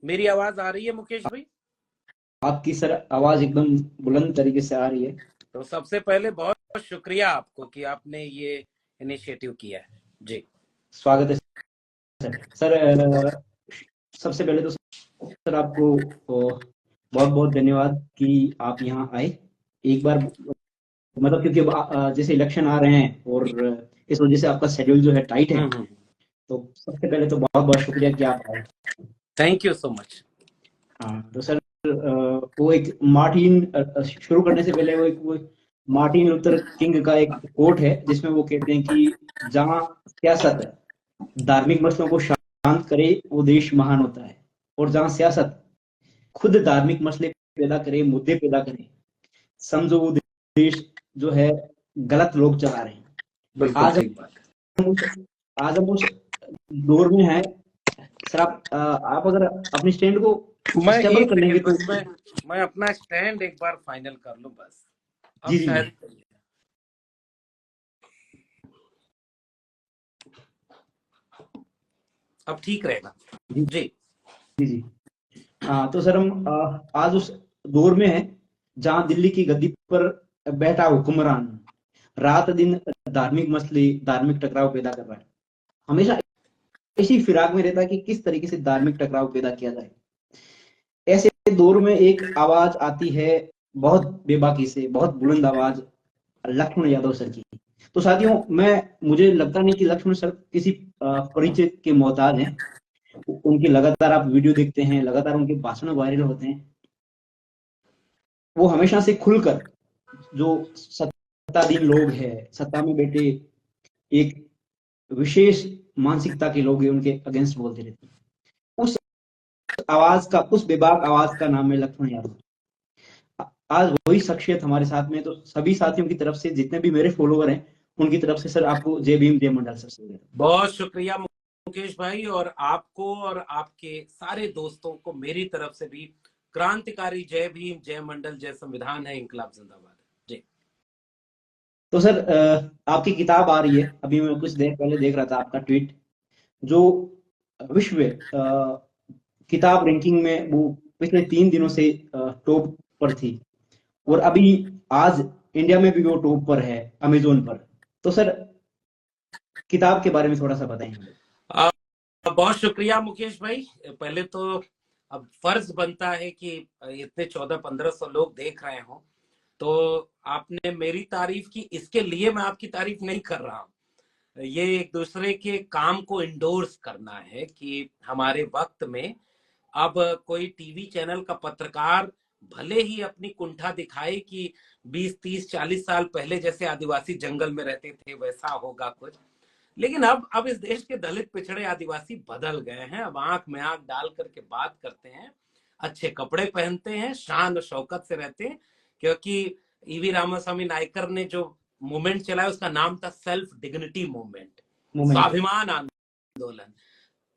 मेरी आवाज आ रही है मुकेश भाई? आपकी सर आवाज एकदम बुलंद तरीके से आ रही है। तो सबसे पहले बहुत बहुत शुक्रिया आपको कि आपने ये इनिशिएटिव किया है जी। स्वागत है सर। सर सबसे पहले तो सर आपको बहुत बहुत धन्यवाद कि आप यहाँ आए एक बार। मतलब क्योंकि अब जैसे इलेक्शन आ रहे हैं और इस वजह से आपका शेड्यूल जो है टाइट है। हम्म। तो सबसे पहले तो बहुत बहुत शुक्रिया कि आप आए। Thank you so much. हाँ तो सर वो एक मार्टिन शुरू करने से पहले वो मार्टिन लूथर किंग का एक कोट है जिसमें वो कहते हैं कि जहाँ सियासत धार्मिक मसलों को शांत करे वो देश महान होता है, और जहां सियासत खुद धार्मिक मसले पैदा करे, मुद्दे पैदा करे, समझो वो देश जो है गलत लोग चला रहे हैं। बिल्कुल आज ठीक बात हम उस आज हम उस दौर में है। सर आप अगर अपनी स्टैंड को है। मैं स्टेबल एक कर लेंगे सेकंड तो। बस, मैं अपना स्टैंड एक बार फाइनल कर लूं बस। अब जी जी शायद अब ठीक रहेगा जी जी। जी जी। हाँ तो सर हम आज उस दौर में है जहां दिल्ली की गद्दी पर बैठा हुक्मरान रात दिन धार्मिक मसले, धार्मिक टकराव पैदा कर रहा है। हमेशा इसी फिराक में रहता है कि किस तरीके से धार्मिक टकराव पैदा किया जाए। ऐसे दौर में एक आवाज आती है, बहुत बेबाकी से, बहुत बुलंद आवाज, लक्ष्मण यादव सर की। तो साथियों, मैं मुझे लगता नहीं कि लक्ष्मण सर किसी परिचय के मोहताज हैं। उनकी लगातार आप वीडियो देखते हैं, लगातार उनके भाषण वायरल होते हैं। वो हमेशा से खुलकर जो सत्ताधीन लोग हैं, सत्ता में बैठे एक विशेष मानसिकता के लोग हैं, उनके अगेंस्ट बोलते रहते हैं। उस आवाज का, उस बेबाक आवाज का नाम है लक्ष्मण यादव। आज वही शख्सियत हमारे साथ में। तो सभी साथियों की तरफ से, जितने भी मेरे फॉलोवर हैं, उनकी तरफ से सर आपको जय भीम जय मंडल सर। बहुत शुक्रिया मुकेश भाई, और आपको और आपके सारे दोस्तों को मेरी तरफ से भी क्रांतिकारी जय भीम, जय मंडल, जय संविधान है, इंकलाब जिंदाबाद जी। तो सर आपकी किताब आ रही है, अभी मैं कुछ देर पहले देख रहा था आपका ट्वीट, जो विश्व किताब रैंकिंग में वो पिछले 3 दिनों से टॉप पर थी, और अभी आज इंडिया में भी वो टॉप पर है अमेजोन पर। तो सर किताब के बारे में थोड़ा सा बताएंगे। बहुत शुक्रिया मुकेश भाई। पहले तो अब फर्ज बनता है कि इतने 1400-1500 लोग देख रहे हो, तो आपने मेरी तारीफ की, इसके लिए मैं आपकी तारीफ नहीं कर रहा हूं। ये एक दूसरे के काम को इंडोर्स करना है कि हमारे वक्त में अब कोई टीवी चैनल का पत्रकार भले ही अपनी कुंठा दिखाए कि 20, 30, 40 साल पहले जैसे आदिवासी जंगल में रहते थे वैसा होगा कुछ, लेकिन अब इस देश के दलित पिछड़े आदिवासी बदल गए हैं। अब आंख में आंख डाल करके बात करते हैं, अच्छे कपड़े पहनते हैं, शान और शौकत से रहते हैं, क्योंकि ईवी रामास्वामी नायकर ने जो मूवमेंट चलाया उसका नाम था सेल्फ डिग्निटी मूवमेंट, मोमेंट। स्वाभिमान आंदोलन।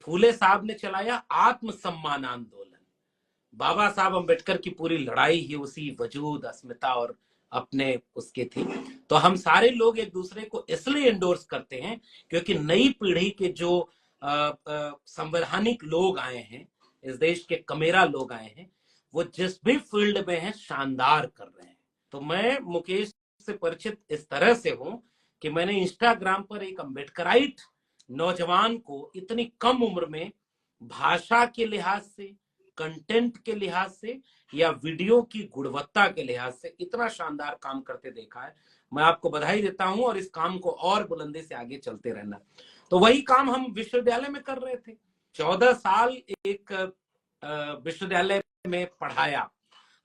फूले साहब ने चलाया आत्मसम्मान आंदोलन। बाबा साहब अम्बेडकर की पूरी लड़ाई ही उसी वजूद, अस्मिता और अपने उसके थी। तो हम सारे लोग एक दूसरे को इसलिए इंडोर्स करते हैं क्योंकि नई पीढ़ी के जो संवैधानिक लोग आए हैं, इस देश के कमेरा लोग आए हैं, वो जिस भी फील्ड में हैं शानदार कर रहे हैं। तो मैं मुकेश से परिचित इस तरह से हूं कि मैंने इंस्टाग्राम पर एक अम्बेडकराइट नौजवान को इतनी कम उम्र में भाषा के लिहाज से, कंटेंट के लिहाज से या वीडियो की गुणवत्ता के लिहाज से इतना शानदार काम करते देखा है। मैं आपको बधाई देता हूं, और इस काम को और बुलंदी से आगे चलते रहना। तो वही काम हम विश्वविद्यालय में कर रहे थे। 14 साल एक विश्वविद्यालय में पढ़ाया,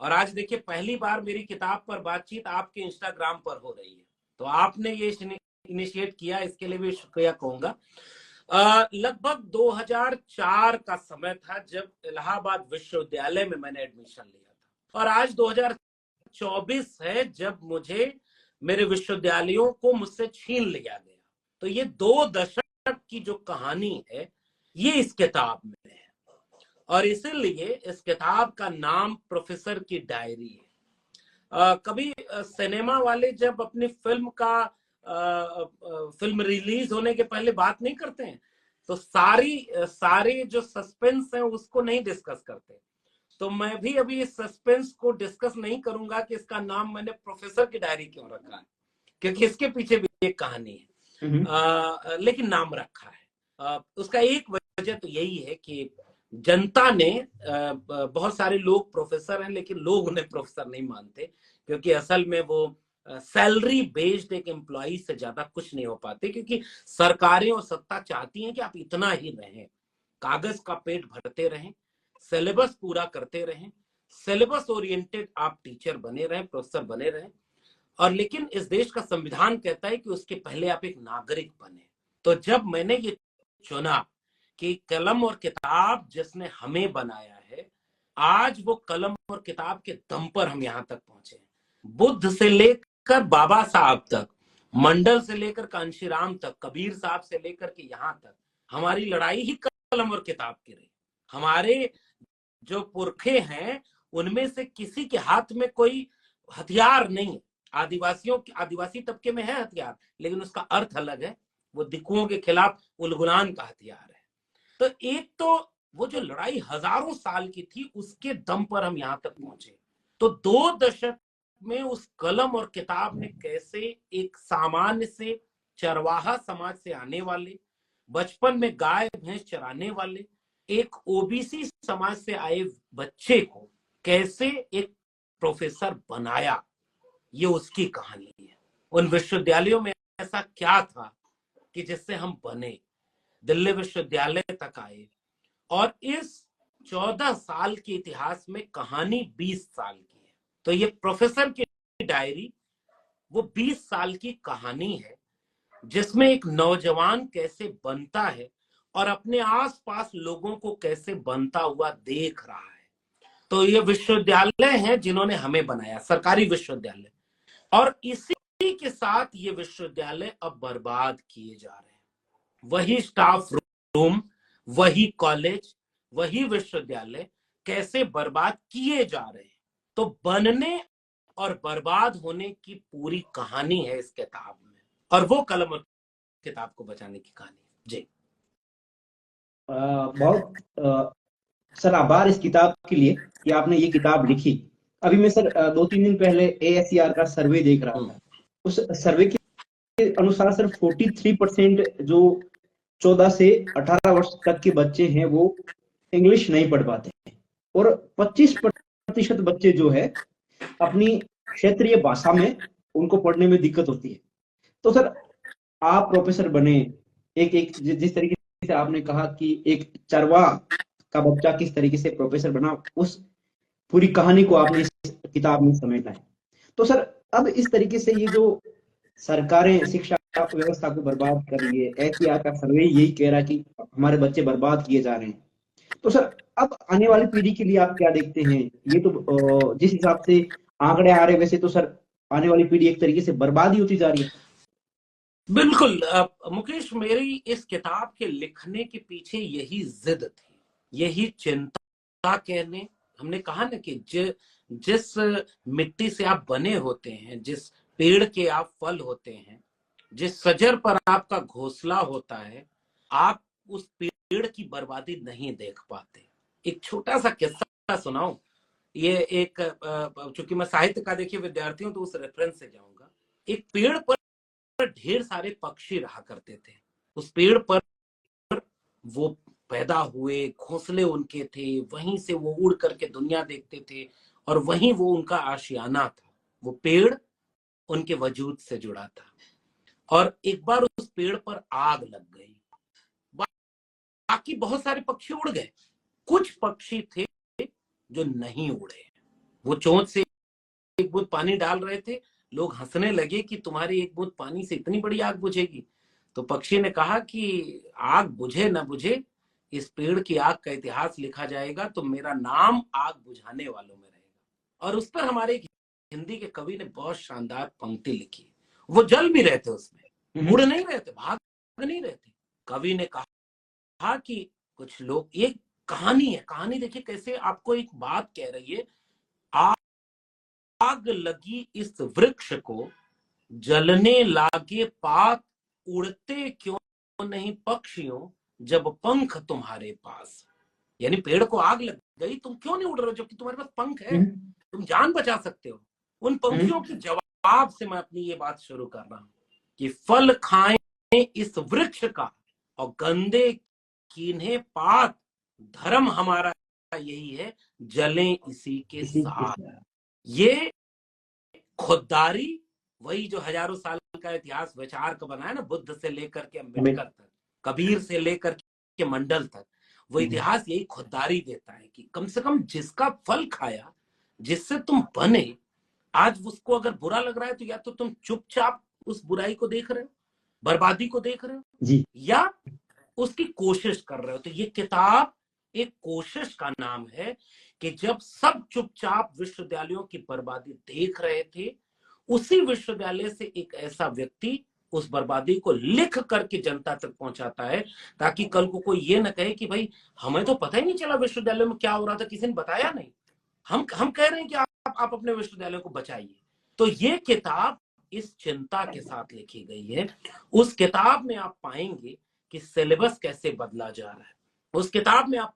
और आज देखिए पहली बार मेरी किताब पर बातचीत आपके इंस्टाग्राम पर हो रही है। तो आपने ये इनिशिएट किया, इसके लिए भी शुक्रिया कहूंगा। लगभग 2004 का समय था जब इलाहाबाद विश्वविद्यालय में मैंने एडमिशन लिया था, और आज 2024 है जब मुझे मेरे विश्वविद्यालयों को मुझसे छीन लिया गया। तो ये 2 दशक की जो कहानी है ये इस किताब में है, और इसीलिए इस किताब का नाम प्रोफेसर की डायरी है। कभी सिनेमा वाले जब अपनी फिल्म का फिल्म रिलीज होने के पहले बात नहीं करते हैं तो सारे जो सस्पेंस है उसको नहीं डिस्कस करते। तो मैं भी अभी इस सस्पेंस को डिस्कस नहीं करूंगा कि इसका नाम मैंने प्रोफेसर की डायरी क्यों रखा है, क्योंकि इसके पीछे भी एक कहानी है। लेकिन नाम रखा है। उसका एक वजह तो यही है कि जनता ने, बहुत सारे लोग प्रोफेसर हैं लेकिन लोग उन्हें प्रोफेसर नहीं मानते, क्योंकि असल में वो सैलरी बेस्ड एक एम्प्लॉय से ज्यादा कुछ नहीं हो पाते, क्योंकि सरकारें और सत्ता चाहती हैं कि आप इतना ही रहें, कागज का पेट भरते रहें, सिलेबस पूरा करते रहें, सिलेबस ओरिएंटेड आप टीचर बने रहें, प्रोफेसर बने रहें। और लेकिन इस देश का संविधान कहता है कि उसके पहले आप एक नागरिक बने। तो जब मैंने ये चुना कि कलम और किताब जिसने हमें बनाया है, आज वो कलम और किताब के दम पर हम यहां तक पहुंचे हैं। बुद्ध से लेकर बाबा साहब तक, मंडल से लेकर कांशीराम तक, कबीर साहब से लेकर के यहां तक, हमारी लड़ाई ही कलम और किताब की रही। हमारे जो पुरखे हैं उनमें से किसी के हाथ में कोई हथियार नहीं है। आदिवासी तबके में है हथियार, लेकिन उसका अर्थ अलग है। वो दिकुओं के खिलाफ उलगुलान का हथियार है। तो एक तो वो जो लड़ाई हजारों साल की थी, उसके दम पर हम यहां तक पहुंचे। तो 2 दशक में उस कलम और किताब ने कैसे एक सामान्य से चरवाहा समाज से आने वाले, बचपन में गाय भैंस चराने वाले एक ओबीसी समाज से आए बच्चे को कैसे एक प्रोफेसर बनाया, ये उसकी कहानी है। उन विश्वविद्यालयों में ऐसा क्या था कि जिससे हम बने, दिल्ली विश्वविद्यालय तक आए, और इस 14 साल के इतिहास में कहानी 20 साल की है। तो ये प्रोफेसर की डायरी वो 20 साल की कहानी है, जिसमें एक नौजवान कैसे बनता है और अपने आसपास लोगों को कैसे बनता हुआ देख रहा है। तो ये विश्वविद्यालय हैं जिन्होंने हमें बनाया, सरकारी विश्वविद्यालय, और इसी के साथ ये विश्वविद्यालय अब बर्बाद किए जा रहे हैं। वही स्टाफ रूम, वही कॉलेज, वही विश्वविद्यालय कैसे बर्बाद किए जा रहे हैं। तो बनने और बर्बाद होने की पूरी कहानी है इस किताब में, और वो कलम और किताब को बचाने की कहानी है। जी बहुत सर आभार इस किताब के लिए कि आपने ये किताब लिखी। अभी मैं सर 2-3 दिन पहले ASER का सर्वे देख रहा था। उस सर्वे के अनुसार सर 43% जो 14 से 18 वर्ष तक के बच्चे हैं वो इंग्लिश नहीं पढ़ पाते हैं, और 25% बच्चे जो है अपनी क्षेत्रीय भाषा में उनको पढ़ने में दिक्कत होती है। तो सर आप प्रोफेसर बने, एक एक जिस तरीके से आपने कहा कि एक चरवाहा का बच्चा किस तरीके से प्रोफेसर बना, उस पूरी कहानी को आपने इस किताब में समेटा है। तो सर अब इस तरीके से ये जो सरकारें शिक्षा व्यवस्था को बर्बाद कर रही है, ASER का सर्वे यही कह रहा है कि हमारे बच्चे बर्बाद किए जा रहे हैं। तो सर अब आने वाली पीढ़ी के लिए आप क्या देखते हैं? ये तो जिस हिसाब से आंकड़े आ रहे, वैसे तो सर आने वाली पीढ़ी एक तरीके से बर्बाद ही होती जा रही है। बिल्कुल। मुकेश, मेरी इस किताब के लिखने के पीछे यही जिद थी, यही चिंता। कहने हमने कहा ना कि जिस मिट्टी से आप बने होते हैं, जिस पेड़ के आप फल होते हैं, जिस शजर पर आपका घोंसला होता है, आप उस पेड़ की बर्बादी नहीं देख पाते। एक छोटा सा किस्सा सुनाऊं। ये एक, चूंकि मैं साहित्य का देखिए विद्यार्थी हूं तो उस रेफरेंस से जाऊंगा। एक पेड़ पर ढेर सारे पक्षी रहा करते थे। उस पेड़ पर वो पैदा हुए, घोंसले उनके थे, वहीं से वो उड़ करके दुनिया देखते थे, और वहीं वो उनका आशियाना था। वो पेड़ उनके वजूद से जुड़ा था। और एक बार उस पेड़ पर आग लग गई, बाकी बहुत सारे पक्षी उड़ गए, कुछ पक्षी थे जो नहीं उड़े। वो चोंच से एक बूंद पानी डाल रहे थे, लोग हंसने लगे कि तुम्हारी एक बूंद पानी से इतनी बड़ी आग बुझेगी। तो पक्षी ने कहा कि आग बुझे न बुझे, इस पेड़ की आग का इतिहास लिखा जाएगा तो मेरा नाम आग बुझाने वालों में रहेगा। और उस पर हमारे एक हिंदी के कवि ने बहुत शानदार पंक्ति लिखी। वो जल भी रहे थे उसमें, उड़ नहीं रहे थे, भाग नहीं रहे थे। कवि ने कहा कि कुछ लोग, ये कहानी है, कहानी देखिए कैसे आपको एक बात कह रही है। आग लगी इस वृक्ष को, जलने लागे पात, उड़ते क्यों नहीं पक्षियों, जब पंख तुम्हारे पास, यानी पेड़ को आग लग गई, तुम क्यों नहीं उड़ रहे हो जबकि तुम्हारे पास पंख है, तुम जान बचा सकते हो। उन पंखियों के जवाब से मैं अपनी ये बात शुरू कर रहा हूं कि फल खाएं इस वृक्ष का और गंदे कीन्हे पात, धर्म हमारा यही है, जलें इसी के साथ। ये खुददारी वही जो हजारों साल का इतिहास विचार का बना है ना, बुद्ध से लेकर के अम्बेडकर तक, कबीर से लेकर के मंडल तक, वो इतिहास यही खुददारी देता है कि कम से कम जिसका फल खाया, जिससे तुम बने, आज उसको अगर बुरा लग रहा है तो या तो तुम चुपचाप उस बुराई को देख रहे हो, बर्बादी को देख रहे हो जी, या उसकी कोशिश कर रहे हो। तो ये किताब एक कोशिश का नाम है कि जब सब चुपचाप विश्वविद्यालयों की बर्बादी देख रहे थे, उसी विश्वविद्यालय से एक ऐसा व्यक्ति उस बर्बादी को लिख करके जनता तक पहुंचाता है, ताकि कल को कोई ये ना कहे कि भाई हमें तो पता ही नहीं चला विश्वविद्यालय में क्या हो रहा था, किसी ने बताया नहीं। हम कह रहे हैं कि आप अपने विश्वविद्यालय को बचाइए। तो ये किताब इस चिंता के साथ लिखी गई है। उस किताब में आप पाएंगे कि सिलेबस कैसे बदला जा रहा है। उस किताब में आप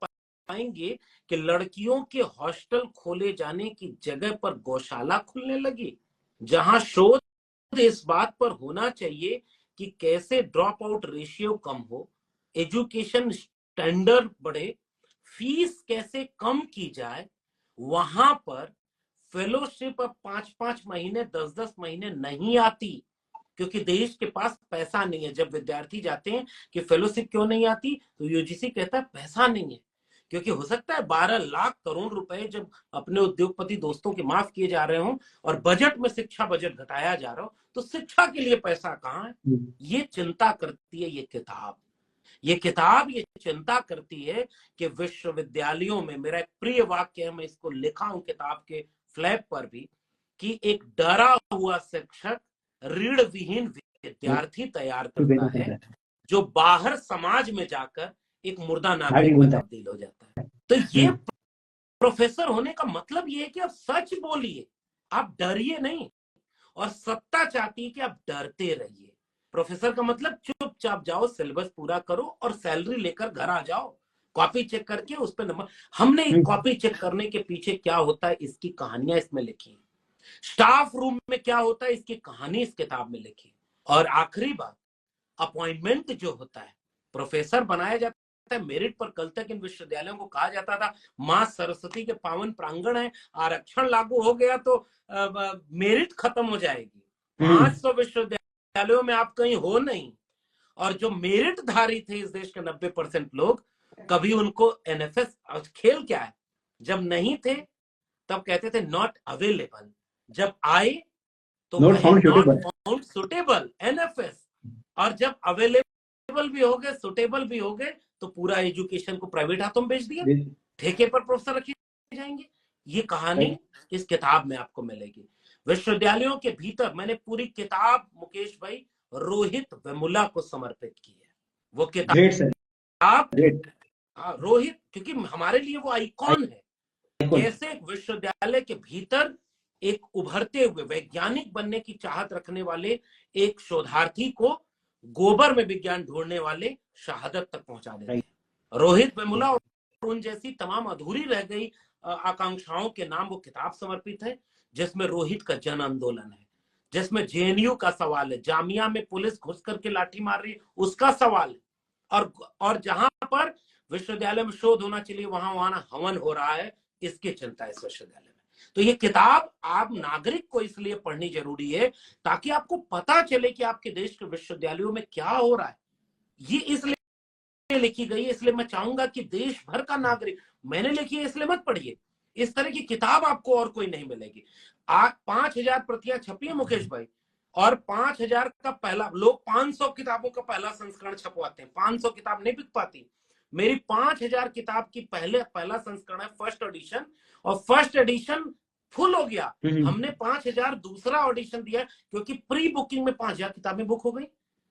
पाएंगे कि लड़कियों के हॉस्टल खोले जाने की जगह पर गौशाला खुलने लगी, जहां शोध इस बात पर होना चाहिए कि कैसे ड्रॉप आउट रेशियो कम हो, एजुकेशन स्टैंडर्ड बढ़े, फीस कैसे कम की जाए। वहां पर फेलोशिप अब 5-5 महीने 10-10 महीने नहीं आती, क्योंकि देश के पास पैसा नहीं है। जब विद्यार्थी जाते हैं कि फेलोशिप क्यों नहीं आती, तो यूजीसी कहता है पैसा नहीं है। क्योंकि हो सकता है 12 लाख करोड़ रुपए जब अपने उद्योगपति दोस्तों के माफ किए जा रहे हों और बजट में शिक्षा बजट घटाया जा रहा हो, तो शिक्षा के लिए पैसा कहाँ है। ये चिंता करती है ये किताब। ये चिंता करती है कि विश्वविद्यालयों में, मेरा एक प्रिय वाक्य है, मैं इसको लिखा हूं किताब के फ्लैप पर भी, कि एक डरा हुआ शिक्षक ऋण विहीन विद्यार्थी तैयार करता है, जो बाहर समाज में जाकर एक मुर्दा नागरिक में तब्दील हो जाता है। तो ये प्रोफेसर होने का मतलब ये है कि आप सच बोलिए, आप डरिए नहीं, और सत्ता चाहती है कि आप डरते रहिए। प्रोफेसर का मतलब चुपचाप जाओ, सिलेबस पूरा करो और सैलरी लेकर घर आ जाओ, कॉपी चेक करके उस पर नंबर। हमने कॉपी चेक करने के पीछे क्या होता है इसकी कहानियां इसमें लिखी, स्टाफ रूम में क्या होता है इसकी कहानी इस किताब में लिखी। और आखिरी बात, अपॉइंटमेंट जो होता है, प्रोफेसर बनाया जाता है मेरिट पर। कल तक इन विश्वविद्यालयों को कहा जाता था मां सरस्वती के पावन प्रांगण है, आरक्षण लागू हो गया तो मेरिट खत्म हो जाएगी, 500 विश्वविद्यालयों में आप कहीं हो नहीं। और जो मेरिट धारी थे इस देश के 90% लोग, कभी उनको एनएफएस, खेल क्या है, जब नहीं थे तब कहते थे नॉट अवेलेबल, जब आए तो नॉट फाउंड सुटेबल, एनएफएस। और जब अवेलेबल भी हो गए, सुटेबल भी हो गए, तो पूरा एजुकेशन को प्राइवेट हाथों में बेच दिया, ठेके पर प्रोफेसर रखे जाएंगे। ये कहानी इस किताब में आपको मिलेगी। विश्वविद्यालयों के भीतर मैंने पूरी किताब मुकेश भाई रोहित वेमुला को समर्पित की है। वो किताब रोहित, क्योंकि हमारे लिए वो आइकॉन है, कैसे एक विश्वविद्यालय के भीतर एक उभरते हुए वैज्ञानिक बनने की चाहत रखने वाले एक शोधार्थी को गोबर में विज्ञान ढूंढने वाले शहादत तक पहुंचा देते हैं। रोहित वेमुला और उन जैसी तमाम अधूरी रह गई आकांक्षाओं के नाम वो किताब समर्पित है, जिसमें रोहित का जन आंदोलन है, जिसमें जेएनयू का सवाल है, जामिया में पुलिस घुस करके लाठी मार रही है उसका सवाल है, और जहां पर विश्वविद्यालय में शोध होना चाहिए वहां हवन हो रहा है, इसकी चिंता इस विश्वविद्यालय में। तो ये किताब आप नागरिक को इसलिए पढ़नी जरूरी है ताकि आपको पता चले कि आपके देश के विश्वविद्यालयों में क्या हो रहा है। ये इसलिए लिखी गई है, इसलिए मैं चाहूंगा कि देश भर का नागरिक, मैंने लिखी है इसलिए मत पढ़िए, इस तरह की किताब आपको और कोई नहीं मिलेगी। 5000 प्रतियां छपी है मुकेश भाई, और 5000 का पहला, लोग 500 किताबों का पहला संस्करण छपवाते हैं, 500 किताब नहीं बिक पाती। मेरी 5000 किताब की पहला संस्करण है, फर्स्ट एडिशन, और फर्स्ट एडिशन फुल हो गया। हमने 5000 दूसरा ऑडिशन दिया क्योंकि प्री बुकिंग में 5000 किताबें बुक हो गई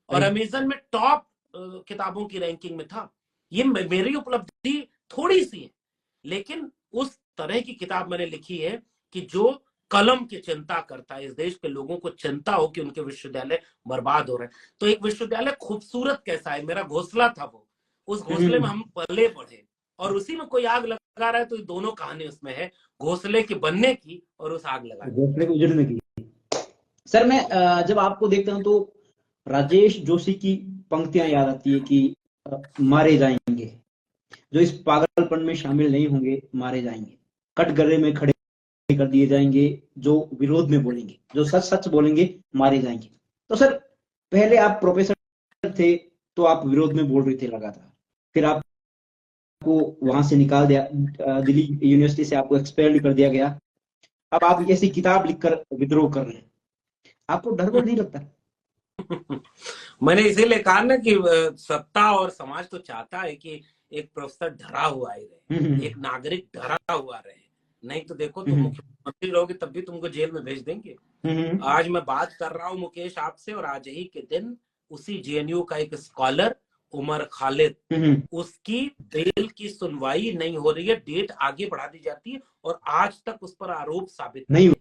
और अमेजन में टॉप किताबों की रैंकिंग में था। ये मेरी उपलब्धि थोड़ी सी है, लेकिन उस तरह की किताब मैंने लिखी है कि जो कलम की चिंता करता है, इस देश के लोगों को चिंता हो कि उनके विश्वविद्यालय बर्बाद हो रहे हैं। तो एक विश्वविद्यालय खूबसूरत कैसा है, मेरा घोंसला था वो, उस घोंसले में हम पले बढ़े, और उसी में कोई आग लगा रहा है, तो ये दोनों कहानी उसमें है, घोंसले के बनने की और उस आग लगाने घोंसले को उजड़ने की। सर मैं जब आपको देखता हूँ तो राजेश जोशी की पंक्तियां याद आती है कि मारे जाएंगे, जो इस पागलपन में शामिल नहीं होंगे मारे जाएंगे, कटघरे में खड़े कर दिए जाएंगे, जो विरोध में बोलेंगे, जो सच सच बोलेंगे मारे जाएंगे। तो सर पहले आप प्रोफेसर थे तो आप विरोध में बोल रहे थे लगातार, फिर आपको वहां से निकाल दिया, दिल्ली यूनिवर्सिटी से आपको एक्सपेल्ड कर दिया गया, अब आप ऐसी किताब लिखकर विद्रोह कर रहे हैं, आपको डर वर नहीं लगता? मैंने इसीलिए कहा ना कि सत्ता और समाज तो चाहता है कि एक प्रोफेसर डरा हुआ ही रहे, एक नागरिक डरा हुआ रहे। नहीं तो देखो, तुम मुख्यमंत्री रहोगे तब भी तुमको जेल में भेज देंगे। आज मैं बात कर रहा हूँ मुकेश आपसे, और आज ही के दिन उसी जेएनयू का एक स्कॉलर उमर खालिद, उसकी बेल की सुनवाई नहीं हो रही है, डेट आगे बढ़ा दी जाती है और आज तक उस पर आरोप साबित नहीं।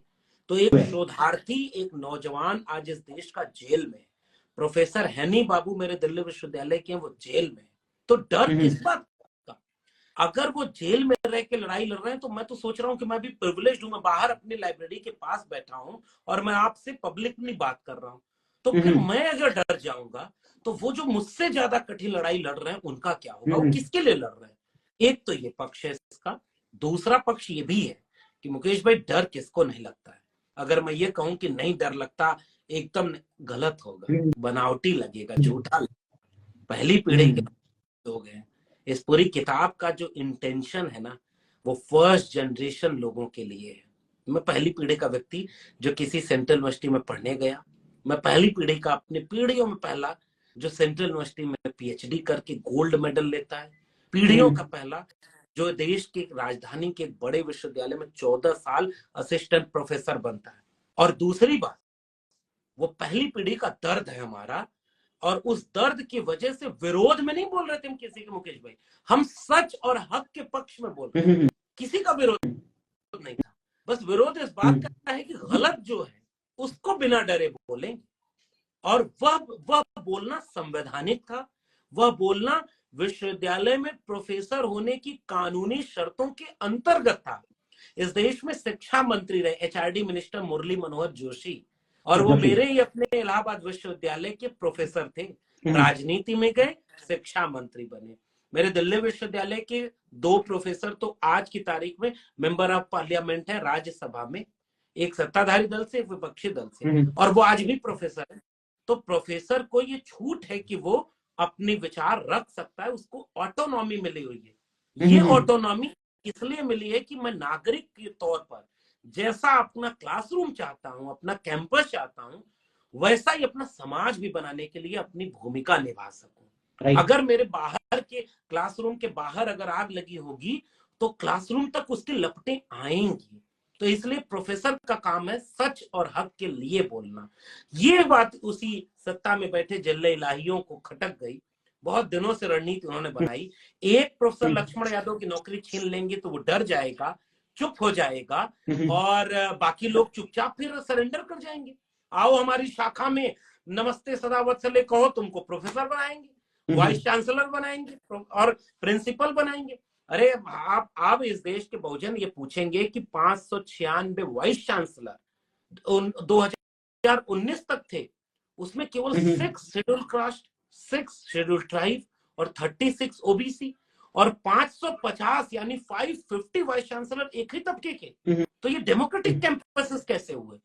तो एक शोधार्थी, एक नौजवान आज इस देश का जेल में, प्रोफेसर हैनी बाबू मेरे दिल्ली विश्वविद्यालय के, वो जेल में। तो डर किस बात का? अगर वो जेल में रह के लड़ाई लड़ रहे हैं, तो मैं तो सोच रहा हूँ कि मैं भी प्रिविलेज्ड हूँ, मैं बाहर अपनी लाइब्रेरी के पास बैठा हूँ और मैं आपसे पब्लिकली बात कर रहा हूँ। तो फिर मैं अगर डर जाऊंगा तो वो जो मुझसे ज्यादा कठिन लड़ाई लड़ रहे हैं उनका क्या होगा? वो किसके लिए लड़ रहे हैं? एक तो ये पक्ष है इसका। दूसरा पक्ष ये भी है कि मुकेश भाई, डर किसको नहीं लगता है? अगर मैं ये कहूं कि नहीं डर लगता, एकदम गलत होगा, बनावटी लगेगा, झूठा लगेगा। पहली पीढ़ी के लोग हैं, इस पूरी किताब का जो इंटेंशन है ना, वो फर्स्ट जनरेशन लोगों के लिए है। मैं पहली पीढ़ी का व्यक्ति जो किसी सेंट्रल यूनिवर्सिटी में पढ़ने गया, मैं पहली पीढ़ी का, अपनी पीढ़ियों में पहला जो सेंट्रल यूनिवर्सिटी में पीएचडी करके गोल्ड मेडल लेता है, पीढ़ियों का पहला जो देश के राजधानी के एक बड़े विश्वविद्यालय में 14 साल असिस्टेंट प्रोफेसर बनता है। और दूसरी बात, वो पहली पीढ़ी का दर्द है हमारा, और उस दर्द की वजह से विरोध में नहीं बोल रहे थे हम किसी के मुकेश भाई, हम सच और हक के पक्ष में बोल रहे थे, किसी का विरोध नहीं था। बस विरोध इस बात का है कि गलत जो है उसको बिना डरे बोलेंगे, और वह बोलना संवैधानिक था, वह बोलना विश्वविद्यालय में प्रोफेसर होने की कानूनी शर्तों के अंतर्गत था। इस देश में शिक्षा मंत्री रहे एचआरडी मिनिस्टर मुरली मनोहर जोशी, और वो मेरे ही अपने इलाहाबाद विश्वविद्यालय के प्रोफेसर थे। राजनीति में गए, शिक्षा मंत्री बने। मेरे दिल्ली विश्वविद्यालय के 2 प्रोफेसर तो आज की तारीख में मेंबर ऑफ पार्लियामेंट है राज्यसभा में, एक सत्ताधारी दल से, एक विपक्षी दल से, और वो आज भी प्रोफेसर है। तो प्रोफेसर को ये छूट है कि वो अपने विचार रख सकता है, उसको ऑटोनॉमी मिली हुई है। ये ऑटोनॉमी इसलिए मिली है कि मैं नागरिक के तौर पर जैसा अपना क्लासरूम चाहता हूं, अपना कैंपस चाहता हूं, वैसा ही अपना समाज भी बनाने के लिए अपनी भूमिका निभा सकूं। अगर मेरे बाहर के क्लासरूम के बाहर अगर आग लगी होगी तो क्लासरूम तक उसकी लपटें आएंगी। तो इसलिए प्रोफेसर का काम है सच और हक के लिए बोलना। ये बात उसी सत्ता में बैठे जल्ले इलाहियों को खटक गई। बहुत दिनों से रणनीति उन्होंने बनाई, एक प्रोफेसर लक्ष्मण यादव की नौकरी छीन लेंगे तो वो डर जाएगा, चुप हो जाएगा, और बाकी लोग चुपचाप फिर सरेंडर कर जाएंगे। आओ हमारी शाखा में नमस्ते सदा वत्सले कहो, तुमको प्रोफेसर बनाएंगे, वाइस चांसलर बनाएंगे और प्रिंसिपल बनाएंगे। अरे आप इस देश के बहुजन ये पूछेंगे कि 596 वाइस चांसलर 2019 तक थे, उसमें केवल 6 शेड्यूल कास्ट, 6 शेड्यूल ट्राइब और 36 ओबीसी, और 550 यानी 550 वाइस चांसलर एक ही तबके के। तो ये डेमोक्रेटिक कैंपसेस कैसे हुए?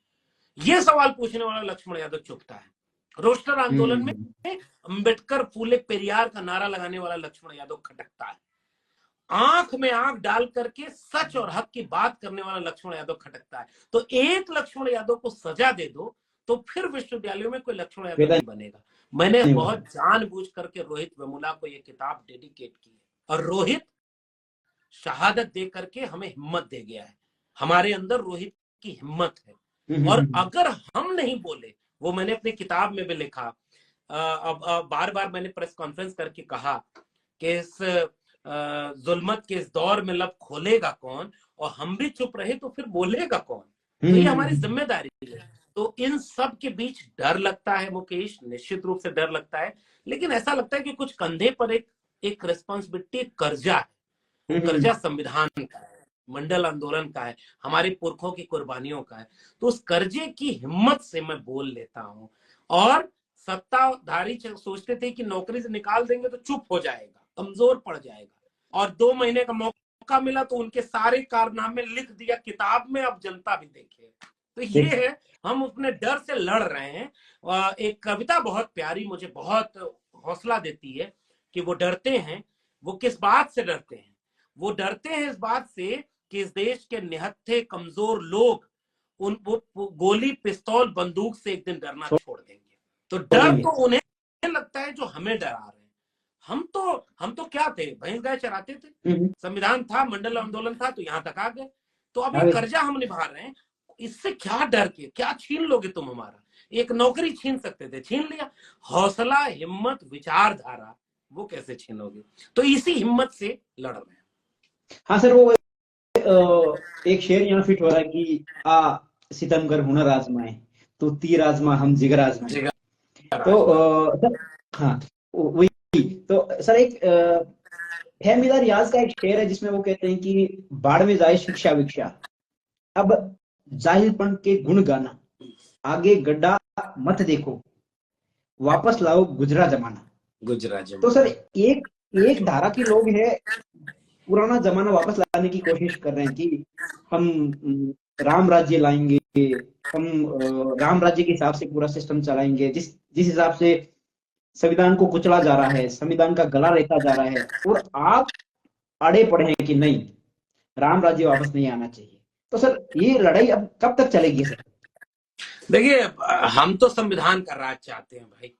ये सवाल पूछने वाला लक्ष्मण यादव चुपता है। रोस्टर आंदोलन में अंबेडकर फूले पेरियार का नारा लगाने वाला लक्ष्मण यादव खटकता है। आंख में आंख डाल करके सच और हक की बात करने वाला लक्ष्मण यादव खटकता है। तो एक लक्ष्मण यादव को सजा दे दो तो फिर विश्वविद्यालयों में कोई लक्ष्मण यादव नहीं बनेगा। मैंने बहुत जानबूझ करके रोहित वेमुला को यह किताब डेडिकेट की है, और रोहित शहादत दे करके हमें हिम्मत दे गया है। हमारे अंदर रोहित की हिम्मत है, और अगर हम नहीं बोले, वो मैंने अपनी किताब में भी लिखा, अब बार बार मैंने प्रेस कॉन्फ्रेंस करके कहा कि इस जुल्मत के इस दौर में लब खोलेगा कौन, और हम भी चुप रहे तो फिर बोलेगा कौन? तो ये हमारी जिम्मेदारी है। तो इन सब के बीच डर लगता है मुकेश, निश्चित रूप से डर लगता है, लेकिन ऐसा लगता है कि कुछ कंधे पर एक एक रिस्पॉन्सिबिलिटी, एक कर्जा है। वो कर्जा संविधान का है, मंडल आंदोलन का है, हमारे पुरखों की कुर्बानियों का है। तो उस कर्जे की हिम्मत से मैं बोल लेता हूं। और सत्ताधारी सोचते थे कि नौकरी से निकाल देंगे तो चुप हो जाएगा, कमजोर पड़ जाएगा, और 2 महीने का मौका मिला तो उनके सारे कारनामे लिख दिया किताब में, अब जनता भी देखे। तो ये है, हम अपने डर से लड़ रहे हैं। एक कविता बहुत प्यारी मुझे बहुत हौसला देती है कि वो डरते हैं। वो किस बात से डरते हैं? वो डरते हैं इस बात से कि इस देश के निहत्थे कमजोर लोग वो गोली, पिस्तौल, बंदूक से एक दिन डरना छोड़ देंगे। तो डर तो उन्हें लगता है जो हमें डरा रहे हैं। हम तो क्या थे, भैंस गाय चराते थे, संविधान था, मंडल आंदोलन था, तो यहां तक आ गए। तो अब ये कर्जा हम निभा रहे हैं, इससे क्या डर के, क्या छीन लोगे तुम हमारा? एक नौकरी छीन सकते थे, छीन लिया। हौसला, हिम्मत, विचारधारा, वो कैसे छीनोगे? तो इसी हिम्मत से लड़ रहे हैं। हाँ सर, वो एक शेर यहाँ फिट हो रहा है कि आ सितमगर हुनर आजमाए, तो तीर आजमा हम जिगर आजमाए। तो सर, हाँ वही। तो सर, एक फहमीदा रियाज का एक शेर है जिसमें वो कहते हैं कि बाढ़ में जाए शिक्षा विक्षा, अब जाहिलपन के गुण गाना, आगे गड्ढा मत देखो, वापस लाओ गुजरा जमाना। तो सर, एक धारा के लोग हैं, पुराना जमाना वापस लाने की कोशिश कर रहे हैं कि हम राम राज्य लाएंगे, हम राम राज्य के हिसाब से पूरा सिस्टम चलाएंगे, जिस हिसाब से संविधान को कुचला जा रहा है, संविधान का गला रेता जा रहा है, और आप अड़े पड़े हैं कि नहीं, राम राज्य वापस नहीं आना चाहिए। तो सर, ये लड़ाई अब कब तक चलेगी सर? देखिए, हम तो संविधान का राज चाहते हैं भाई।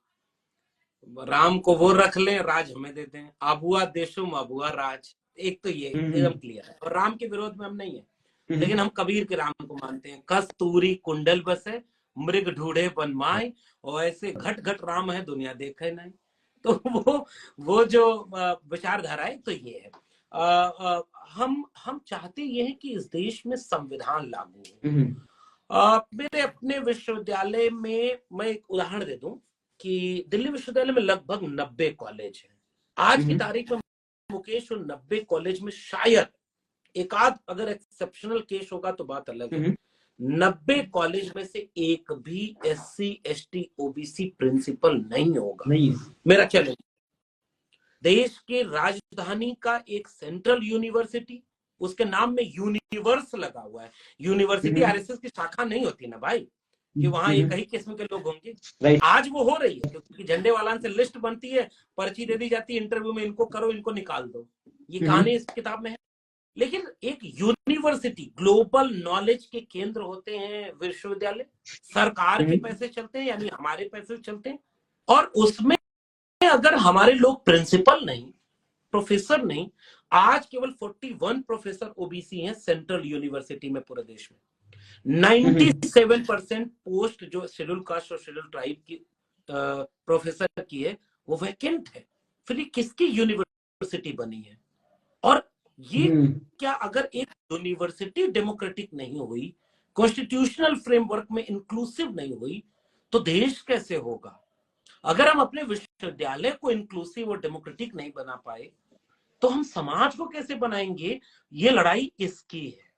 राम को वो रख लें, राज हमें दे दें, आबुआ देशुम आबुआ राज। एक तो ये एकदम क्लियर है, और राम के विरोध में हम नहीं है। लेकिन हम कबीर के राम को मानते हैं। कस्तूरी कुंडल बसे, मृग ढूढ़े बनमाई, और ऐसे घट घट राम है दुनिया देखे नहीं। तो वो जो विचारधारा है, तो ये है। हम चाहते ये हैं कि इस देश में संविधान लागू हो। मेरे अपने विश्वविद्यालय में मैं एक उदाहरण दे दूं कि दिल्ली विश्वविद्यालय में लगभग 90 कॉलेज हैं। आज की तारीख में मुकेश, 90 कॉलेज में शायद एक आध अगर एक्सेप्शनल केस होगा तो बात अलग है। 90 कॉलेज में से एक भी SC ST OBC प्रिंसिपल नहीं होगा, नहीं। मेरा चैलेंज। देश के राजधानी का एक सेंट्रल यूनिवर्सिटी, उसके नाम में यूनिवर्स लगा हुआ है। यूनिवर्सिटी RSS की शाखा नहीं होती ना भाई, कि वहां एक ही किस्म के लोग होंगे। आज वो हो रही है क्योंकि झंडे वालान से लिस्ट बनती है, पर्ची दे दी जाती है, इंटरव्यू में इनको करो, इनको निकाल दो। ये कहानी इस किताब में है। लेकिन एक यूनिवर्सिटी, ग्लोबल नॉलेज के केंद्र होते हैं विश्वविद्यालय, सरकार के पैसे चलते हैं, यानी हमारे पैसे चलते हैं। और उसमें अगर हमारे लोग प्रिंसिपल नहीं, प्रोफेसर नहीं, आज केवल 41 प्रोफेसर OBC हैं सेंट्रल यूनिवर्सिटी में पूरे देश में। 97% पोस्ट जो शेड्यूल कास्ट और शेड्यूल ट्राइब की प्रोफेसर की है, वो वैकेंट है। फिर ये किसकी यूनिवर्सिटी बनी है? और ये क्या अगर एक यूनिवर्सिटी डेमोक्रेटिक नहीं हुई, कॉन्स्टिट्यूशनल फ्रेमवर्क में इंक्लूसिव नहीं हुई, तो देश कैसे होगा? अगर हम अपने विश्वविद्यालय को इंक्लूसिव और डेमोक्रेटिक नहीं बना पाए, तो हम समाज को कैसे बनाएंगे? ये लड़ाई इसकी है,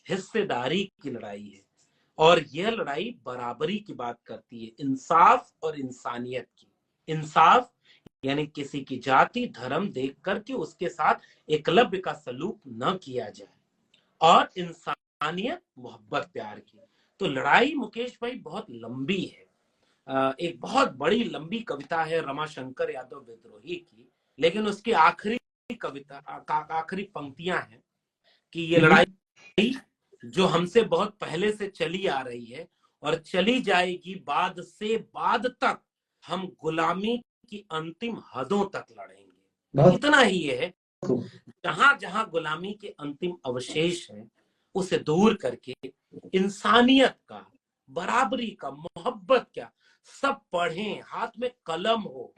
हिस्सेदारी की लड़ाई है। और यह लड़ाई बराबरी की बात करती है, इंसाफ और इंसानियत की। इंसाफ यानी किसी की जाति धर्म देख करके उसके साथ एकलव्य का सलूक न किया जाए, और इंसानियत मोहब्बत प्यार की। तो लड़ाई मुकेश भाई बहुत लंबी है। एक बहुत बड़ी लंबी कविता है रमाशंकर यादव विद्रोही की, लेकिन उसकी आखिरी कविता, आखिरी पंक्तियां हैं कि ये लड़ाई जो हमसे बहुत पहले से चली आ रही है और चली जाएगी बाद से बाद तक, हम गुलामी की अंतिम हदों तक लड़ेंगे। इतना ही है, जहां जहां गुलामी के अंतिम अवशेष हैं उसे दूर करके इंसानियत का, बराबरी का, मोहब्बत क्या, सब पढ़ें, हाथ में कलम हो।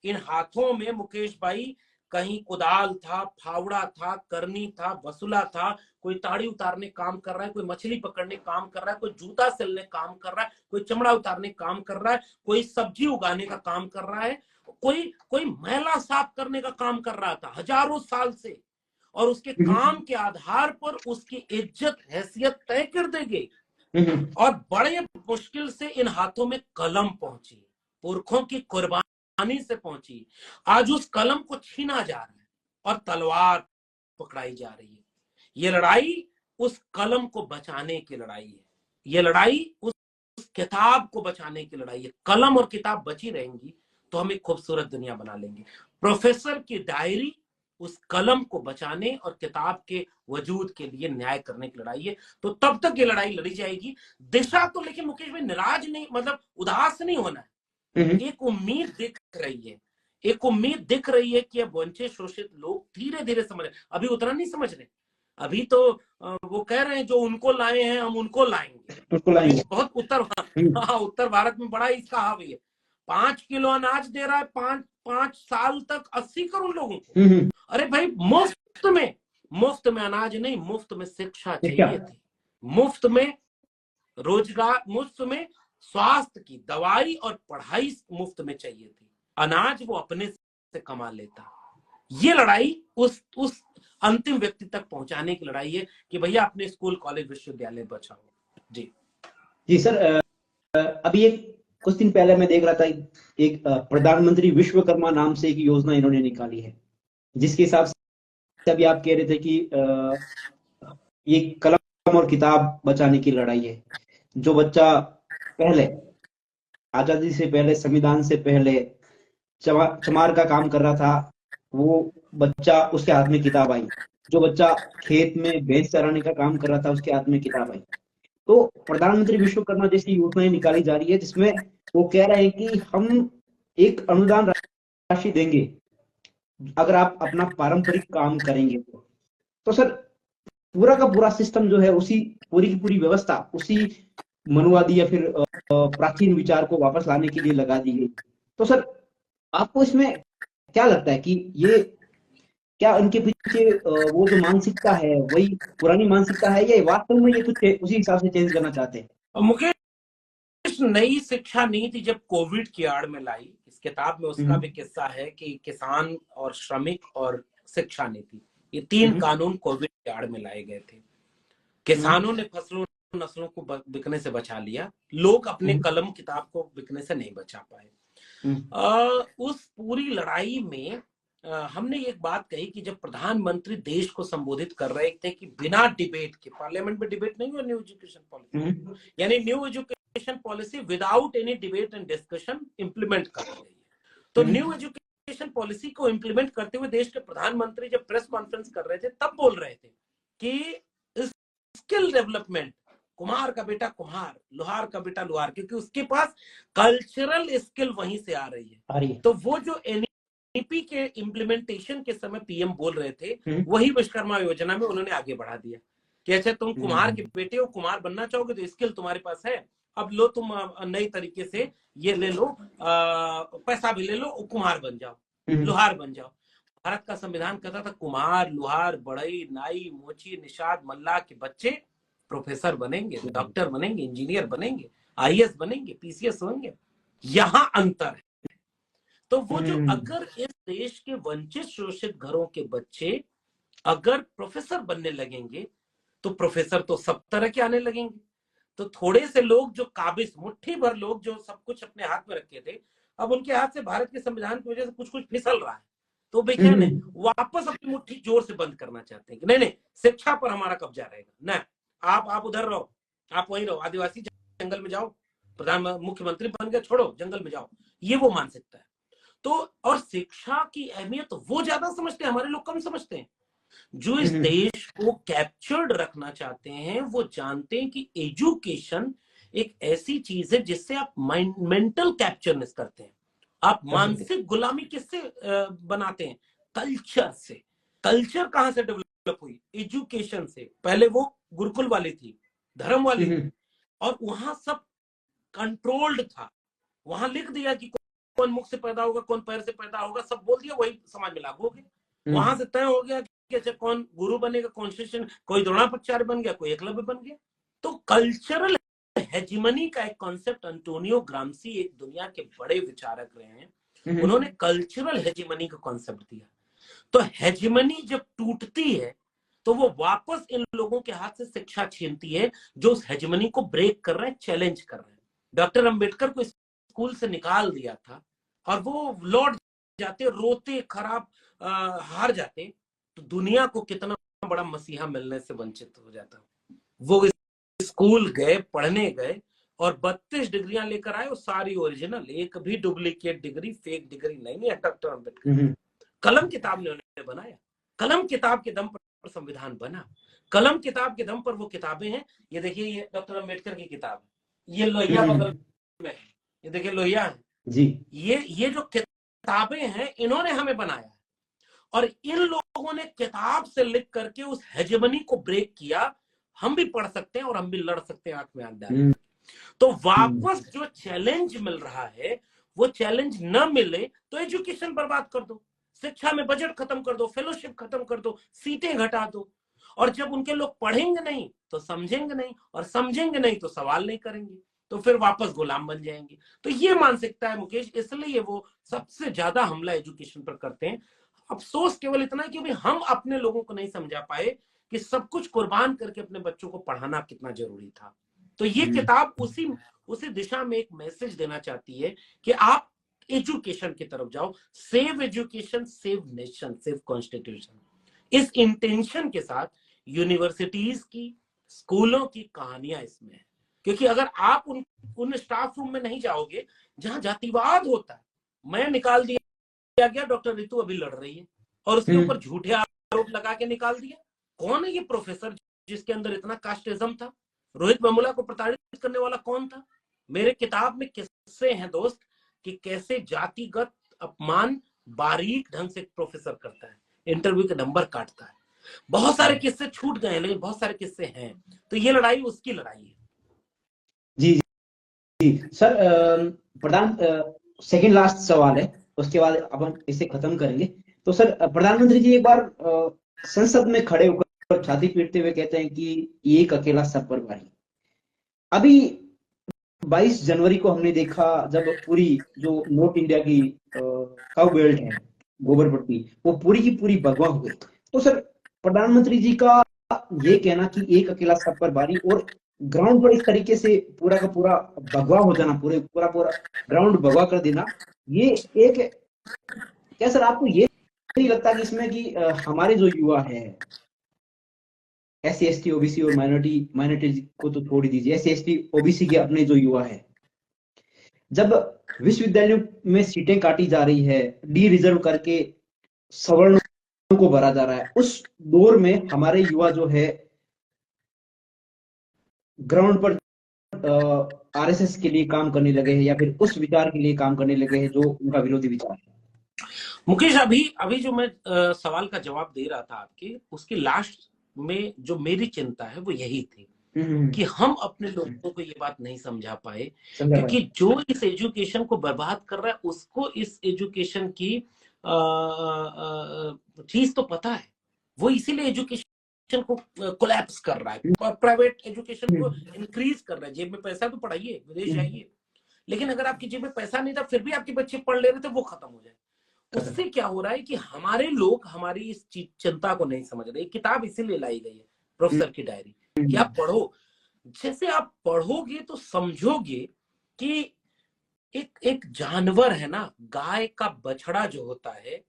इन हाथों में मुकेश भाई कहीं कुदाल था, फावड़ा था, करनी था, वसुला था, कोई ताड़ी उतारने काम कर रहा है, कोई मछली पकड़ने काम कर रहा है, कोई जूता सिलने काम कर रहा है, कोई चमड़ा उतारने काम कर रहा है, कोई सब्जी उगाने का काम कर रहा है, कोई कोई मैला साफ करने का काम कर रहा था हजारों साल से, और उसके काम के आधार पर उसकी इज्जत हैसियत तय कर दी गई, और बड़े मुश्किल से इन हाथों में कलम पहुंची, पुरखों की कुर्बानी से पहुंची। आज उस कलम को छीना जा रहा है और तलवार पकड़ाई जा रही है। ये लड़ाई उस कलम को बचाने की लड़ाई है, ये लड़ाई उस किताब को बचाने की लड़ाई है। कलम और किताब बची रहेंगी तो हम एक खूबसूरत दुनिया बना लेंगे। प्रोफेसर की डायरी उस कलम को बचाने और किताब के वजूद के लिए न्याय करने की लड़ाई है। तो तब तक ये लड़ाई लड़ी जाएगी। दिशा तो लेकिन मुकेश भाई निराश नहीं, मतलब उदास नहीं होना है। एक उम्मीद दिख रही है, एक उम्मीद दिख रही है कि अब वंचित शोषित लोग धीरे धीरे समझ रहे। अभी उतना नहीं समझ रहे, अभी तो वो कह रहे हैं जो उनको लाए हैं हम उनको लाएंगे। अभी बहुत उत्तर भारत में बड़ा इसका हावी है। 5 किलो अनाज दे रहा है 5 साल तक 80 करोड़ लोगों को। अरे भाई मुफ्त में अनाज नहीं, मुफ्त में शिक्षा चाहिए थी, मुफ्त में रोजगार, मुफ्त में स्वास्थ्य की दवाई और पढ़ाई मुफ्त में चाहिए थी। अनाज वो अपने से कमा लेता। ये लड़ाई उस अंतिम व्यक्ति तक पहुंचाने की लड़ाई है कि भैया अपने स्कूल कॉलेज विश्वविद्यालय बचाओ। जी सर, अभी कुछ दिन पहले मैं देख रहा था एक प्रधानमंत्री विश्वकर्मा नाम से एक योजना इन्होंने निकाली है, जिसके हिसाब से अभी आप कह रहे थे कि ये कलम और किताब बचाने की लड़ाई है। जो बच्चा पहले आजादी से पहले, संविधान से पहले चमार का काम कर रहा था, वो बच्चा उसके हाथ में किताब आई। जो बच्चा खेत में भैंस चराने का काम कर रहा था उसके हाथ में किताब आई। तो प्रधानमंत्री विश्वकर्मा जैसी योजनाएं निकाली जा रही है जिसमें वो कह रहे हैं कि हम एक अनुदान राशि देंगे अगर आप अपना पारंपरिक काम करेंगे। तो सर पूरा का पूरा सिस्टम जो है, उसी पूरी की पूरी व्यवस्था उसी मनुवादी या फिर प्राचीन विचार को वापस लाने के लिए लगा दी गई। तो सर आपको इसमें क्या लगता है कि ये क्या इनके पीछे वो जो मानसिकता है वही पुरानी मानसिकता है, या वास्तव में ये कुछ उसी हिसाब से चेंज करना चाहते हैं? मुकेश, नई शिक्षा नीति जब कोविड की आड़ में लाई, इस किताब में उसका भी किस्सा है कि किसान और श्रमिक और शिक्षा नीति, ये 3 कानून कोविड की आड़ में लाए गए थे। किसानों ने फसलों नस्लों को बिकने से बचा लिया, लोग अपने कलम किताब को बिकने से नहीं बचा पाए। उस पूरी लड़ाई में हमने एक बात कही कि जब प्रधानमंत्री देश को संबोधित कर रहे थे कि बिना डिबेट के, पार्लियामेंट में डिबेट नहीं हुआ न्यू एजुकेशन पॉलिसी, यानी new education policy without any debate and discussion implement कर रही है। तो न्यू एजुकेशन पॉलिसी को इंप्लीमेंट करते हुए देश के प्रधानमंत्री जब प्रेस कॉन्फ्रेंस कर रहे थे तब बोल रहे थे कि स्किल डेवलपमेंट, कुम्हार का बेटा कुम्हार, लोहार का बेटा लोहार, क्योंकि उसके पास कल्चरल स्किल वहीं से आ रही है। तो वो जो एनईपी के इम्प्लीमेंटेशन के समय पीएम बोल रहे थे, वही विश्वकर्मा योजना में उन्होंने आगे बढ़ा दिया कि अच्छा तुम कुम्हार के बेटे हो, कुम्हार बनना चाहोगे तो स्किल तुम्हारे पास है, अब लो तुम नई तरीके से ये ले लो, पैसा भी ले लो, कुम्हार बन जाओ, लोहार बन जाओ। भारत का संविधान कहता था कुम्हार, लोहार, बढ़ई, नाई, मोची, निषाद, मल्लाह के बच्चे प्रोफेसर बनेंगे, डॉक्टर बनेंगे, इंजीनियर बनेंगे, आईएएस बनेंगे, पीसीएस बनेंगे। यहां अंतर है। तो वो जो अगर इस देश के वंचित शोषित घरों के बच्चे अगर प्रोफेसर बनने लगेंगे तो प्रोफेसर तो सब तरह के आने लगेंगे। तो थोड़े से लोग जो काबिज, मुट्ठी भर लोग जो सब कुछ अपने हाथ में रखे थे, अब उनके हाथ से भारत के संविधान की वजह से कुछ कुछ फिसल रहा है। तो बेचैन है, वापस अपनी मुट्ठी जोर से बंद करना चाहते हैं कि नहीं नहीं शिक्षा पर हमारा कब्जा रहेगा, नहीं आप उधर रहो, आप वहीं रहो, आदिवासी जंगल में जाओ, प्रधान मुख्यमंत्री बन के छोड़ो, जंगल में जाओ, ये वो मानसिकता है। तो और शिक्षा की अहमियत वो ज्यादा समझते हैं, हमारे लोग कम समझते हैं। जो इस देश को कैप्चर्ड रखना चाहते हैं वो जानते हैं कि एजुकेशन एक ऐसी चीज है जिससे आप मेंटल कैप्चरनेस करते हैं, आप मानसिक गुलामी किससे बनाते हैं? कल्चर से। कल्चर कहां से डेवलप हुई? एजुकेशन से। पहले वो गुरुकुल वाली थी, धर्म वाली थी, और वहां सब कंट्रोल्ड था। वहां लिख दिया कि कौन मुख से पैदा होगा, कौन पैर से पैदा होगा, सब बोल दिया, वही समाज में लागू हो गया। वहां से तय हो गया कि अच्छा कौन गुरु बनेगा, कॉन्स्टिट्यूशन, कोई द्रोणाचार्य बन गया, कोई एकलव्य बन गया। तो कल्चरल हेजिमनी का एक कॉन्सेप्ट, अंटोनियो ग्राम्सी एक दुनिया के बड़े विचारक रहे हैं, उन्होंने कल्चरल हेजिमनी का कॉन्सेप्ट दिया। तो हेजिमनी जब टूटती है तो वो वापस इन लोगों के हाथ से शिक्षा छीनती है जो उस हेजिमनी को ब्रेक कर रहे हैं, चैलेंज कर रहे हैं। डॉक्टर अंबेडकर को स्कूल से निकाल दिया था और वो लौट जाते, रोते, खराब हार जाते, तो दुनिया को कितना बड़ा मसीहा मिलने से वंचित हो जाता। वो स्कूल गए, पढ़ने गए और 32 डिग्रियां लेकर आए और सारी ओरिजिनल, एक भी डुप्लीकेट डिग्री, फेक डिग्री नहीं है। डॉक्टर अंबेडकर कलम किताब ने उन्हें बनाया, कलम किताब के दम पर संविधान बना, कलम किताब के दम पर वो किताबें हैं। ये देखिए, ये डॉक्टर अंबेडकर की किताब है, ये लोहिया बगल में है, ये देखिए लोहिया है जी। ये जो किताबें हैं इन्होंने हमें बनाया और इन लोगों ने किताब से लिख करके उस हेजेमनी को ब्रेक किया। हम भी पढ़ सकते हैं और हम भी लड़ सकते हैं आंख में आंख डाल। तो वापस जो चैलेंज मिल रहा है वो चैलेंज न मिले तो एजुकेशन बर्बाद कर दो, शिक्षा में बजट खत्म कर दो, फेलोशिप खत्म कर दो, सीटें घटा दो। और जब उनके लोग पढ़ेंगे नहीं तो समझेंगे नहीं, और समझेंगे नहीं तो सवाल नहीं करेंगे, तो फिर वापस गुलाम बन जाएंगे। तो ये मानसिकता है मुकेश, इसलिए वो सबसे ज्यादा हमला एजुकेशन पर करते हैं। अफसोस केवल इतना है कि हम अपने लोगों को नहीं समझा पाए कि सब कुछ कुर्बान करके अपने बच्चों को पढ़ाना कितना जरूरी था। तो ये किताब उसी दिशा में एक मैसेज देना चाहती है कि आप एजुकेशन की तरफ जाओ, save education, save nation, save constitution. इस इंटेंशन के साथ यूनिवर्सिटीज की, स्कूलों की कहानियां इसमें है। क्योंकि अगर आप उन स्टाफ रूम में नहीं जाओगे जहां जातिवाद होता है, मैं निकाल दिया गया, डॉक्टर रितु अभी लड़ रही है और उसके ऊपर झूठे आरोप लगा के निकाल दिया। कौन है ये प्रोफेसर जिसके अंदर इतना कास्टिज्म था? रोहित वेमुला को प्रताड़ित करने वाला कौन था? मेरे किताब में किस्से हैं दोस्त कि कैसे जातिगत अपमान बारीक ढंग से प्रोफेसर करता है, इंटरव्यू के नंबर काटता है। बहुत सारे किस्से छूट गए लेकिन बहुत सारे किस्से हैं। तो ये लड़ाई उसकी लड़ाई है। जी जी सर, प्रधान सेकंड लास्ट सवाल है, उसके बाद अपन इसे खत्म करेंगे। तो सर, प्रधानमंत्री जी एक बार संसद में खड़े होकर छाती पीटते हुए कहते हैं कि एक अकेला सब पर भारी। अभी 22 जनवरी को हमने देखा जब पूरी जो नॉर्थ इंडिया की काउ बेल्ट है, गोबर पट्टी, वो पूरी की पूरी भगवा हो गई। तो सर, प्रधानमंत्री जी का ये कहना कि एक अकेला सब पर भारी और ग्राउंड पर इस तरीके से पूरा का पूरा भगवा हो जाना, पूरा ग्राउंड भगवा कर देना, ये एक, क्या सर आपको ये नहीं लगता कि इसमें कि हमारे जो युवा है, SC ST OBC और माइनॉरिटी को तो छोड़ ही दीजिए, SC ST OBC के अपने जो युवा है, जब विश्वविद्यालयों में सीटें काटी जा रही है, डी रिजर्व करके सवर्णों को भरा जा रहा है, उस दौर में हमारे युवा जो है ग्राउंड पर RSS के लिए काम करने लगे हैं या फिर उस विचार के लिए काम करने लगे हैं जो उनका विरोधी विचार है। मुकेश, अभी जो मैं सवाल का जवाब दे रहा था आपके, उसके लास्ट में जो मेरी चिंता है वो यही थी कि हम अपने लोगों को ये बात नहीं समझा पाए, क्योंकि जो इस एजुकेशन को बर्बाद कर रहा है उसको इस एजुकेशन की चीज तो पता है, वो इसीलिए एजुकेशन को कोलैप्स कर रहा है, प्राइवेट एजुकेशन को इंक्रीज कर रहा है। जेब में पैसा तो पढ़ाइए, विदेश जाइए, लेकिन अगर आपकी जेब में पैसा नहीं था फिर भी आपके बच्चे पढ़ ले रहे थे, वो खत्म हो जाए। उससे क्या हो रहा है कि हमारे लोग हमारी इस चिंता को नहीं समझ रहे। किताब इसीलिए लाई गई है, प्रोफेसर की डायरी, कि आप पढ़ो। जैसे आप पढ़ोगे तो समझोगे कि एक जानवर है ना, गाय का बछड़ा जो होता है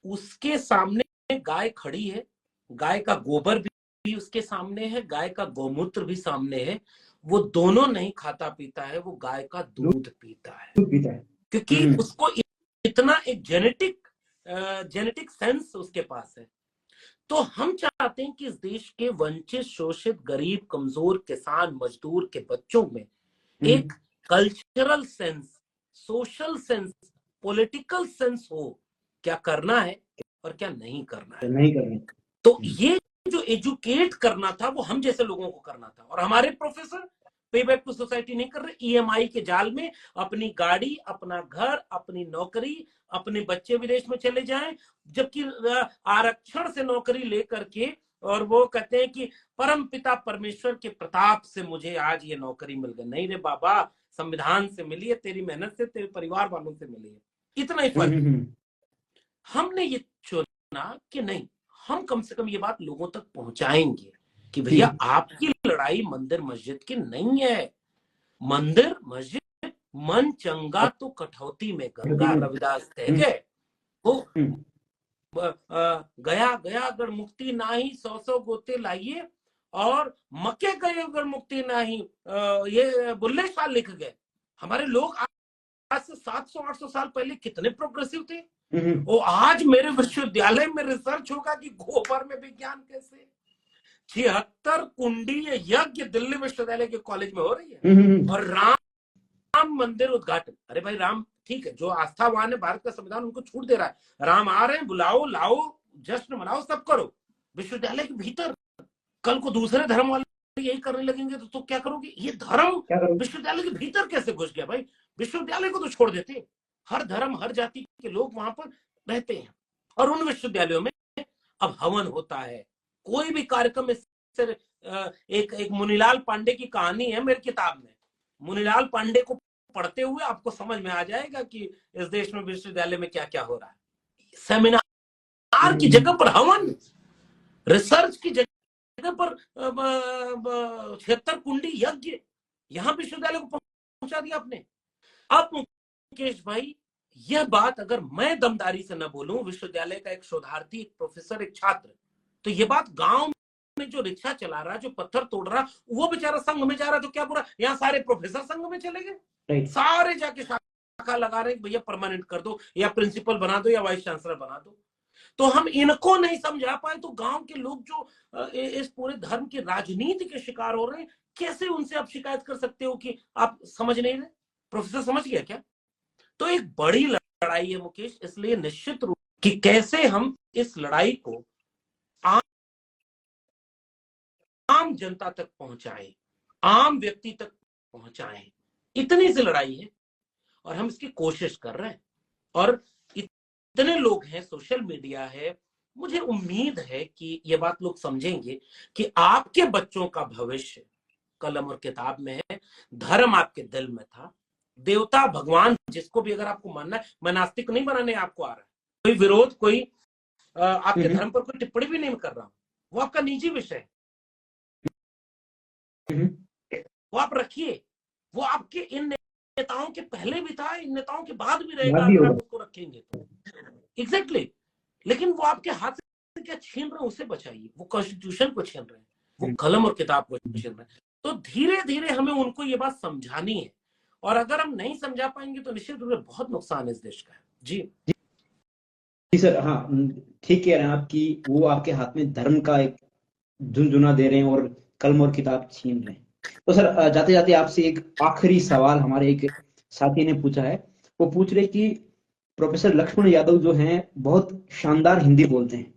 उसके सामने गाय खड़ी है, गाय का गोबर भी उसके सामने है, गाय का गौमूत्र भी सामने है, वो दोनों नहीं खाता पीता है, वो गाय का दूध पीता है, क्योंकि उसको इतना एक जेनेटिक सेंस उसके पास है। तो हम चाहते हैं कि इस देश के वंचित, शोषित, गरीब, कमजोर, किसान, मजदूर के बच्चों में एक cultural sense, social sense, political sense हो, क्या करना है और क्या नहीं करना है। तो ये जो एजुकेट करना था वो हम जैसे लोगों को करना था, और हमारे प्रोफेसर पे बैक टू सोसाइटी नहीं कर रहे, EMI के जाल में अपनी गाड़ी, अपना घर, अपनी नौकरी, अपने बच्चे विदेश में चले जाएं, जबकि आरक्षण से नौकरी लेकर के, और वो कहते हैं कि परम पिता परमेश्वर के प्रताप से मुझे आज ये नौकरी मिल गई। नहीं रे बाबा, संविधान से मिली है, तेरी मेहनत से, तेरे परिवार वालों से मिली है। इतना ही फर्क। हम्म। हमने ये चुना कि नहीं, हम कम से कम ये बात लोगों तक पहुंचाएंगे कि जी। भैया आपकी लड़ाई मंदिर मस्जिद की नहीं है। मंदिर मस्जिद मन चंगा तो कठौती में गंगा, रविदास कह हम्म। गए। वो हम्म। गया गया अगर मुक्ति नाही, सौ सौ गोते लाइए, और मके गए अगर मुक्ति नाही, ये बुल्ले शाह लिख गए। हमारे लोग आज से 700-800 साल पहले कितने प्रोग्रेसिव थे। हम्म। वो आज मेरे विश्वविद्यालय में रिसर्च होगा कि गोबर में विज्ञान कैसे। 76 कुंडीय यज्ञ दिल्ली विश्वविद्यालय के कॉलेज में हो रही है। और राम मंदिर उद्घाटन, अरे भाई राम ठीक है, जो आस्थावान है, भारत का संविधान उनको छूट दे रहा है, राम आ रहे हैं, बुलाओ, लाओ, जश्न मनाओ, सब करो विश्वविद्यालय के भीतर। कल को दूसरे धर्म वाले यही करने लगेंगे तो क्या करोगे? ये धर्म विश्वविद्यालय के भीतर कैसे घुस गया भाई? विश्वविद्यालय को तो छोड़ देते, हर धर्म हर जाति के लोग वहां पर रहते हैं। और उन विश्वविद्यालयों में अब हवन होता है, कोई भी कार्यक्रम। एक मुनीलाल पांडे की कहानी है मेरी किताब में। मुनीलाल पांडे को पढ़ते हुए आपको समझ में आ जाएगा कि इस देश में विश्वविद्यालय में क्या क्या हो रहा है। सेमिनार की जगह पर हवन, रिसर्च की जगह पर 76 कुंडी यज्ञ, यहां विश्वविद्यालय को पहुंचा दिया आपने। अब मुकेश भाई, यह बात अगर मैं दमदारी से न बोलूं, विश्वविद्यालय का एक शोधार्थी, एक प्रोफेसर, एक छात्र, तो ये बात गांव में जो रिक्शा चला रहा, जो पत्थर तोड़ रहा, वो बेचारा संघ में जा रहा, तो क्या बुरा? यहाँ सारे प्रोफेसर संघ में चले गए, सारे जाके शाखा लगा रहे भैया परमानेंट कर दो, या प्रिंसिपल बना दो, या वाइस चांसलर बना दो। तो हम इनको नहीं समझा पाए, तो गांव के लोग जो इस पूरे धर्म की राजनीति के शिकार हो रहे हैं, कैसे उनसे आप शिकायत कर सकते हो कि आप समझ नहीं रहे? प्रोफेसर समझ गया क्या? तो एक बड़ी लड़ाई है मुकेश, इसलिए निश्चित रूप कि कैसे हम इस लड़ाई को आम जनता तक पहुंचाएं, आम व्यक्ति तक पहुंचाएं, इतनी सी लड़ाई है। और हम इसकी कोशिश कर रहे हैं, और इतने लोग हैं, सोशल मीडिया है, मुझे उम्मीद है कि ये बात लोग समझेंगे कि आपके बच्चों का भविष्य कलम और किताब में है, धर्म आपके दिल में था, देवता भगवान जिसको भी अगर आपको मानना है, मैं नास्तिक नहीं बनाने आपको आ रहा है, कोई विरोध, कोई आपके धर्म पर कोई टिप्पणी भी नहीं कर रहा हूं, वो आपका निजी विषय है, वो आप रखिए, वो आपके इन नेताओं के पहले भी था, इन नेताओं के बाद भी रहेगा अगर आप उसको रखेंगे तो। एग्जैक्टली। लेकिन वो आपके हाथ से क्या छीन रहे हैं, उसे बचाइए। वो कॉन्स्टिट्यूशन को छीन रहे हैं, वो कलम और किताब को छीन रहे हैं। तो धीरे धीरे हमें उनको ये बात समझानी है, और अगर हम नहीं समझा पाएंगे तो निश्चित रूप से बहुत नुकसान है इस देश का। जी जी सर, हाँ ठीक कह रहे हैं आप कि वो आपके हाथ में धर्म का एक झुनझुना दे रहे हैं और कलम और किताब छीन रहे हैं। तो सर जाते जाते आपसे एक आखिरी सवाल हमारे एक साथी ने पूछा है, वो पूछ रहे कि प्रोफेसर लक्ष्मण यादव जो हैं बहुत शानदार हिंदी बोलते हैं,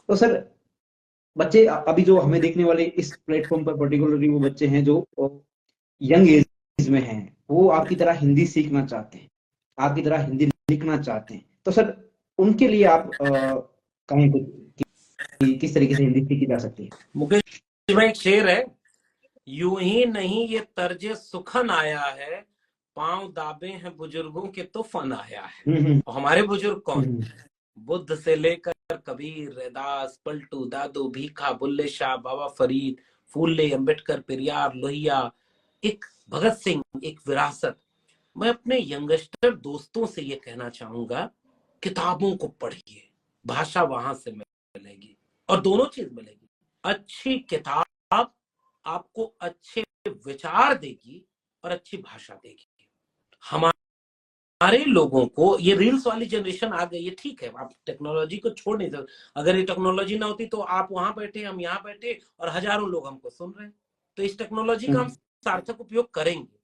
तो सर बच्चे अभी जो हमें देखने वाले इस प्लेटफॉर्म पर पर्टिकुलरली वो बच्चे हैं जो यंग एज में हैं, वो आपकी तरह हिंदी सीखना चाहते हैं, आपकी तरह हिंदी लिखना चाहते हैं, तो सर उनके लिए आप कहें कुछ कि किस तरीके से हिंदी सीखी जा सकती है? मुकेश भाई, एक शेर है, यूं ही नहीं ये तर्जे सुखन आया है, पांव दाबे हैं बुजुर्गों के तो फन आया है। और हमारे बुजुर्ग कौन? बुद्ध से लेकर कबीर, रैदास, पलटू, दादू, भीखा, बुल्ले शाह, बाबा फरीद, फूले, अंबेडकर, पेरियार, लोहिया, एक भगत सिंह, एक विरासत। मैं अपने यंगस्टर दोस्तों से ये कहना चाहूंगा, किताबों को पढ़िए, भाषा वहां से मिलेगी, और दोनों चीज मिलेगी। अच्छी किताब आपको अच्छे विचार देगी और अच्छी भाषा देगी। हमारे लोगों को, ये रील्स वाली जनरेशन आ गई है, ठीक है, आप टेक्नोलॉजी को छोड़ नहीं सकते। अगर ये टेक्नोलॉजी ना होती तो आप वहां बैठे, हम यहाँ बैठे, और हजारों लोग हमको सुन रहे हैं। तो इस टेक्नोलॉजी का हम सार्थक उपयोग करेंगे।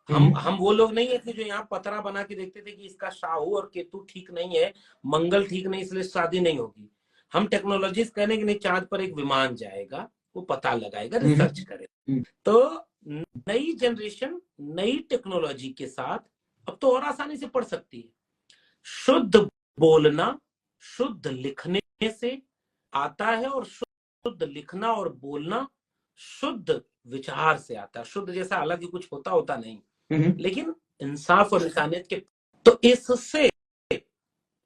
हम वो लोग नहीं है कि जो यहाँ पतरा बना के देखते थे कि इसका शाहू और केतु ठीक नहीं है, मंगल ठीक नहीं, इसलिए शादी नहीं होगी। हम टेक्नोलॉजीज कहने की नहीं, चांद पर एक विमान जाएगा, वो पता लगाएगा, रिसर्च करेगा। तो नई जनरेशन नई टेक्नोलॉजी के साथ अब तो और आसानी से पढ़ सकती है। शुद्ध बोलना शुद्ध लिखने से आता है, और शुद्ध लिखना और बोलना शुद्ध विचार से आता है। शुद्ध जैसा अलग ही कुछ होता नहीं, लेकिन इंसाफ और इंसानियत के। तो इससे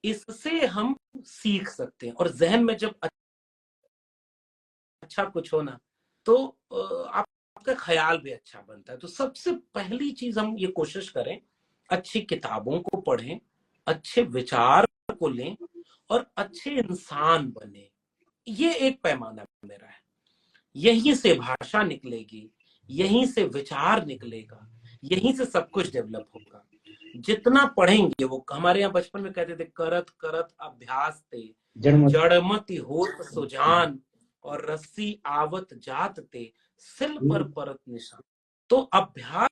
इससे हम सीख सकते हैं। और जहन में जब अच्छा कुछ हो ना, तो आपका ख्याल भी अच्छा बनता है। तो सबसे पहली चीज हम ये कोशिश करें, अच्छी किताबों को पढ़ें, अच्छे विचार को लें और अच्छे इंसान बने। ये एक पैमाना मेरा है। यहीं से भाषा निकलेगी, यहीं से विचार निकलेगा, यहीं से सब कुछ डेवलप होगा। जितना पढ़ेंगे, वो हमारे यहाँ बचपन में कहते थे, करत करत अभ्यास ते जड़मत। जड़मति होत सुजान और रस्सी आवत जात ते सिल पर परत निशान। तो अभ्यास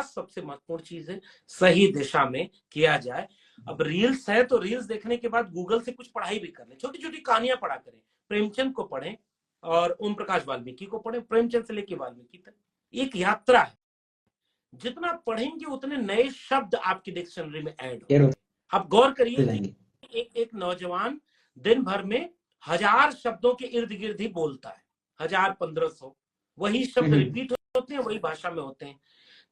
सबसे महत्वपूर्ण चीज है, सही दिशा में किया जाए। अब रील्स है तो रील्स देखने के बाद गूगल से कुछ पढ़ाई भी कर लें, छोटी छोटी कहानियां पढ़ा करें। प्रेमचंद को पढ़ें और ओम प्रकाश वाल्मीकि को पढ़ें, प्रेमचंद से लेकर वाल्मीकि तक एक यात्रा है। जितना पढ़ेंगे उतने नए शब्द आपकी डिक्शनरी में ऐड होंगे। आप गौर करिए, एक नौजवान दिन भर में 1000 शब्दों के इर्द गिर्द ही बोलता है, 1000-1500 वही शब्द रिपीट होते हैं, वही भाषा में होते हैं।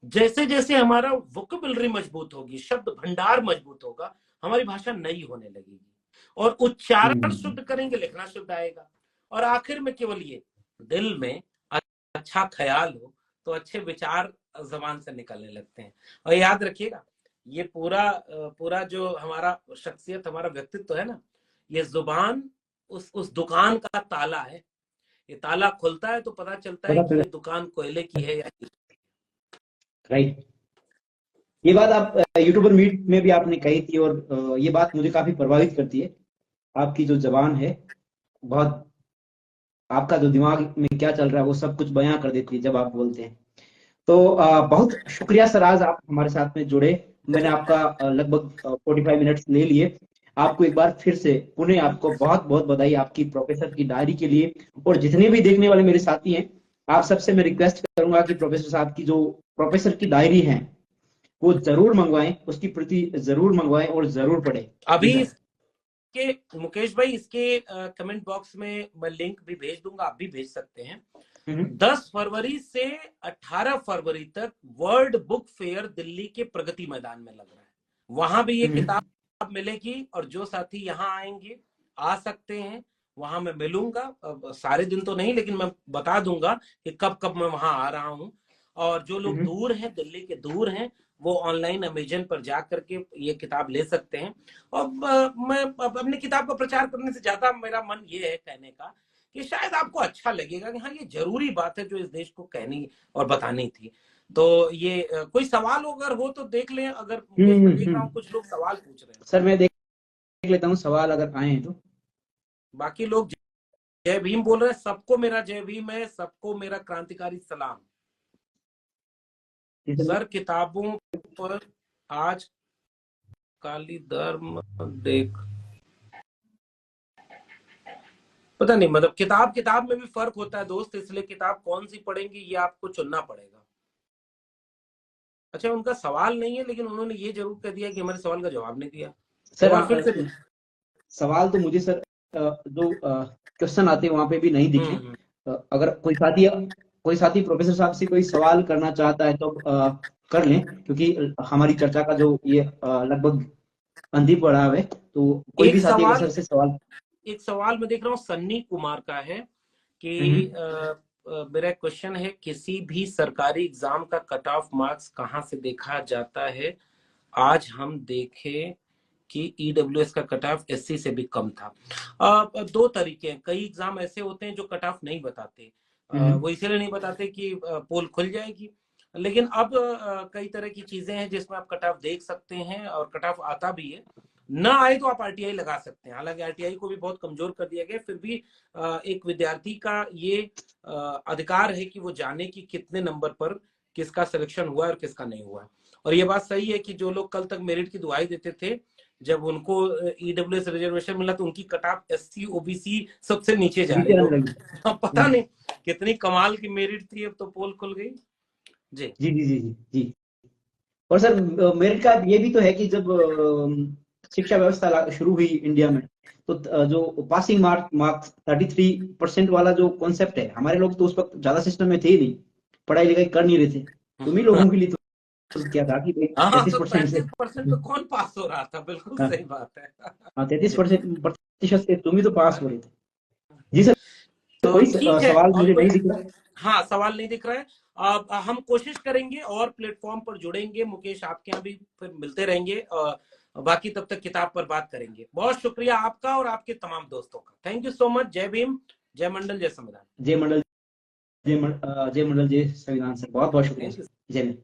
जैसे जैसे हमारा वोकेबुलरी मजबूत होगी, शब्द भंडार मजबूत होगा, हमारी भाषा नई होने लगेगी और उच्चारण शुद्ध करेंगे, लिखना शुद्ध आएगा। और आखिर में केवल ये, दिल में अच्छा ख्याल हो तो अच्छे विचार जबान से निकलने लगते हैं। और याद रखिएगा, ये पूरा जो हमारा शख्सियत, हमारा व्यक्तित्व है ना, ये जुबान उस दुकान का ताला है। ये ताला खुलता है तो पता चलता है कि ये दुकान कोयले की है या राइट। ये बात आप यूट्यूबर मीट में भी आपने कही थी और ये बात मुझे काफी प्रभावित करती है। आपकी जो जबान है, बहुत, आपका जो दिमाग में क्या चल रहा है वो सब कुछ बयां कर देती है जब आप बोलते हैं। तो बहुत शुक्रिया सर, आज आप हमारे साथ में जुड़े। मैंने आपका लगभग 45 मिनट्स ले लिए। आपको एक बार फिर से पुनः आपको बहुत बहुत बधाई आपकी प्रोफेसर की डायरी के लिए। और जितने भी देखने वाले मेरे साथी हैं, आप सबसे मैं रिक्वेस्ट करूंगा कि प्रोफेसर साहब की जो प्रोफेसर की डायरी है वो जरूर मंगवाएं, उसकी प्रति जरूर मंगवाएं और जरूर पढ़ें। अभी के मुकेश भाई, इसके कमेंट बॉक्स में मैं लिंक भी भेज दूंगा, आप भी भेज सकते हैं। 10 फरवरी से 18 फरवरी तक वर्ल्ड बुक फेयर दिल्ली के प्रगति मैदान में लग रहा है। वहां भी ये किताब मिलेगी और जो साथी यहाँ आएंगे, आ सकते हैं, वहां मैं मिलूंगा। सारे दिन तो नहीं, लेकिन मैं बता दूंगा कि कब कब मैं वहां आ रहा हूँ। और जो लोग दूर हैं, दिल्ली के दूर हैं, वो ऑनलाइन अमेजन पर जा करके ये किताब ले सकते हैं। और मैं अपनी किताब का प्रचार करने से ज्यादा मेरा मन ये है कहने का कि शायद आपको अच्छा लगेगा कि हाँ, ये जरूरी बात है जो इस देश को कहनी और बतानी थी। तो ये कोई सवाल अगर हो तो देख लें। अगर देख रहा हूँ कुछ लोग सवाल पूछ रहे हैं। सर मैं देख लेता हूँ सवाल अगर आए हैं तो। बाकी लोग जय भीम बोल रहे हैं, सबको मेरा जय भीम है, सबको मेरा क्रांतिकारी सलाम। सर किताबों पर आज काली धर्म देख, पता नहीं, मतलब किताब में भी फर्क होता है दोस्त, इसलिए किताब कौन सी पढ़ेंगे ये आपको चुनना पड़ेगा। अच्छा, उनका सवाल नहीं है, लेकिन उन्होंने ये जरूर कह दिया कि हमारे सवाल का जवाब नहीं दिया। सर सवाल तो मुझे सर जो क्वेश्चन आते हैं वहां पे भी नहीं दिखे। अगर कोई साथी प्रोफेसर साहब से कोई सवाल करना चाहता है तो कर लें, क्योंकि हमारी चर्चा का जो ये लगभग अंधी पड़ाव है, तो कोई भी साथी अगर सर से सवाल। एक सवाल मैं देख रहा हूँ सन्नी कुमार का है कि मेरा क्वेश्चन है, किसी भी सरकारी एग्जाम का कट ऑफ मार्क्स कहाँ से देखा जाता है? आज हम देखें कि ईडब्ल्यूएस का कट ऑफ एससी से भी कम था। 2 तरीके हैं। कई एग्जाम ऐसे होते हैं जो कट ऑफ नहीं बताते, वो इसलिए नहीं बताते कि पोल खुल जाएगी। लेकिन अब कई तरह की चीजें हैं जिसमें आप कट ऑफ देख सकते हैं और कट ऑफ आता भी है। ना आए तो आप आरटीआई लगा सकते हैं। हालांकि आरटीआई को भी बहुत कमजोर कर दिया गया, फिर भी एक विद्यार्थी का ये अधिकार है कि वो जाने कि कितने नंबर पर किसका सिलेक्शन हुआ और किसका नहीं हुआ। और ये बात सही है कि जो लोग कल तक मेरिट की दुआई देते थे, जब उनको ईडब्ल्यूएस रिजर्वेशन मिला तो उनकी कट ऑफ एससी ओबीसी सबसे नीचे जा रही है। पता नहीं कितनी कमाल की मेरिट थी, अब तो पोल खुल गई। जी जी जी जी जी। और सर मेरिट का ये भी तो है कि जब शिक्षा व्यवस्था शुरू हुई इंडिया में, तो जो पासिंग मार्क्स 33% वाला जो कॉन्सेप्ट है, हमारे लोग तो उस वक्त ज्यादा सिस्टम में थे ही नहीं, पढ़ाई लिखाई कर नहीं रहे थे, तो उन्हीं लोगों के लिए किया था कि भाई हाँ, 33% से 33% पे कौन पास हो रहा था, बिल्कुल हाँ सही बात है। 33% से तुम ही तो पास हो रहे थे। जी सर, तो कोई ठीक है, सवाल और मुझे कोई, नहीं दिख रहा है। हाँ सवाल नहीं दिख रहा है। अब हम कोशिश करेंगे और प्लेटफॉर्म पर जुड़ेंगे मुकेश, आपके यहाँ भी फिर मिलते रहेंगे। बाकी तब तक किताब पर बात करेंगे। बहुत शुक्रिया आपका और आपके तमाम दोस्तों का। Thank you so much. जय भीम, जय मंडल, जय संविधान। जय मंडल, जय मंडल, जय संविधान सर, बहुत बहुत शुक्रिया थैंक यू। सर। जय